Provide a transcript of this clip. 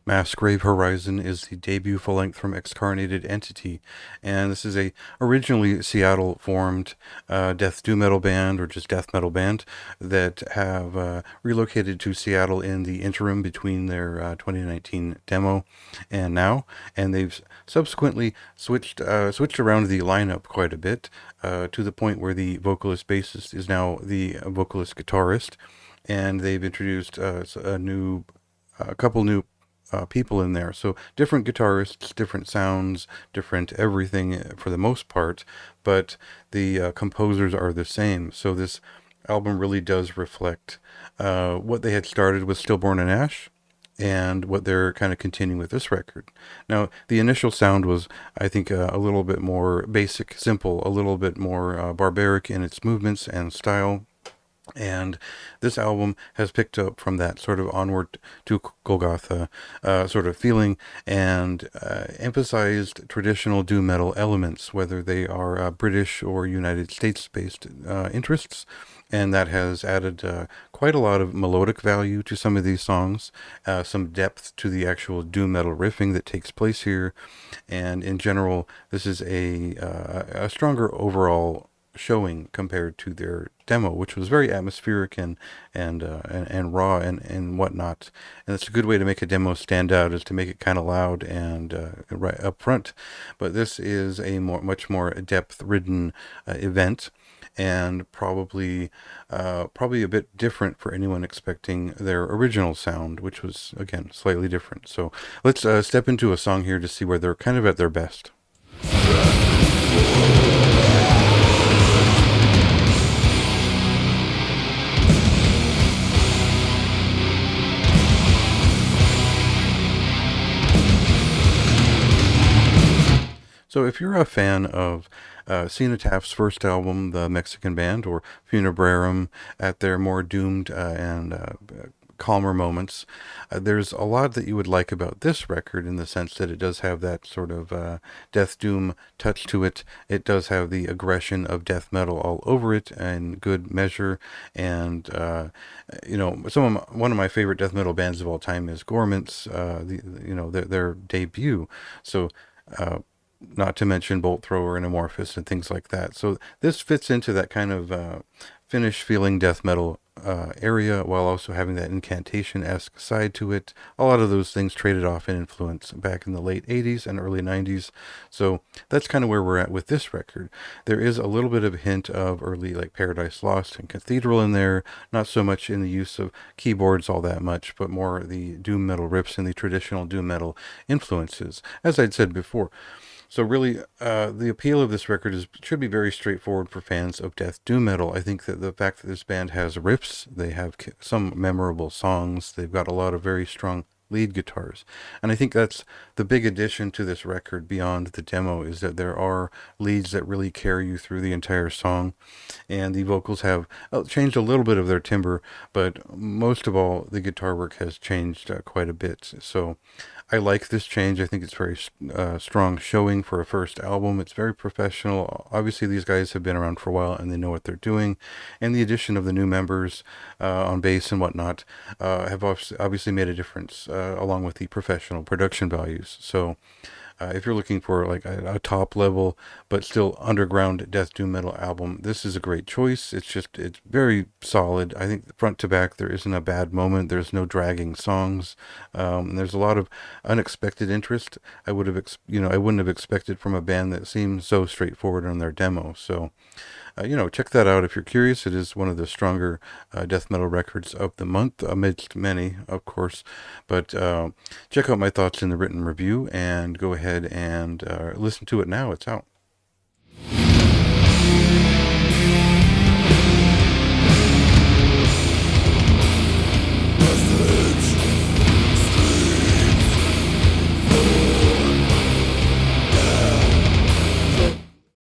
Mass Grave Horizon is the debut full-length from Excarnated Entity, and this is a originally Seattle-formed death doom metal band, or just death metal band, that have relocated to Seattle in the interim between their 2019 demo and now, and they've subsequently switched around the lineup quite a bit, to the point where the vocalist bassist is now the vocalist guitarist, and they've introduced a couple new people in there. So different guitarists, different sounds, different everything for the most part, but the composers are the same. So this album really does reflect what they had started with Stillborn and Ash, and what they're kind of continuing with this record. Now, the initial sound was, I think, a little bit more basic, simple, a little bit more barbaric in its movements and style. And this album has picked up from that sort of onward to Golgotha sort of feeling, and emphasized traditional doom metal elements, whether they are British or United States-based interests. And that has added quite a lot of melodic value to some of these songs, some depth to the actual doom metal riffing that takes place here. And in general, this is a stronger overall showing compared to their demo, which was very atmospheric and raw and whatnot. And it's a good way to make a demo stand out, is to make it kind of loud and right up front. But this is a much more depth-ridden event, and probably a bit different for anyone expecting their original sound, which was, again, slightly different. So let's step into a song here to see where they're kind of at their best. So if you're a fan of Cenotaf's first album, the Mexican band, or Funebrarum at their more doomed and calmer moments, there's a lot that you would like about this record, in the sense that it does have that sort of death doom touch to it. It does have the aggression of death metal all over it in good measure. And one of my favorite death metal bands of all time is Gormant's, their debut. So not to mention Bolt Thrower and Amorphous and things like that. So this fits into that kind of Finnish feeling death metal area, while also having that incantation-esque side to it. A lot of those things traded off in influence back in the late 80s and early 90s. So that's kind of where we're at with this record. There is a little bit of a hint of early, like, Paradise Lost and Cathedral in there, not so much in the use of keyboards all that much, but more the doom metal riffs and the traditional doom metal influences, as I'd said before. So really, the appeal of this record should be very straightforward for fans of death doom metal. I think that the fact that this band has riffs, they have some memorable songs, they've got a lot of very strong lead guitars. And I think that's the big addition to this record beyond the demo, is that there are leads that really carry you through the entire song. And the vocals have changed a little bit of their timbre, but most of all, the guitar work has changed quite a bit. So I like this change. I think it's very strong showing for a first album. It's very professional. Obviously, these guys have been around for a while and they know what they're doing. And the addition of the new members on bass and whatnot have obviously made a difference, along with the professional production values. So if you're looking for like a top level but still underground death doom metal album, this is a great choice. It's very solid. I think front to back there isn't a bad moment. There's no dragging songs. And there's a lot of unexpected interest. I wouldn't have expected from a band that seems so straightforward on their demo. So check that out if you're curious. It is one of the stronger death metal records of the month, amidst many, of course. But check out my thoughts in the written review, and go ahead and listen to it now. It's out.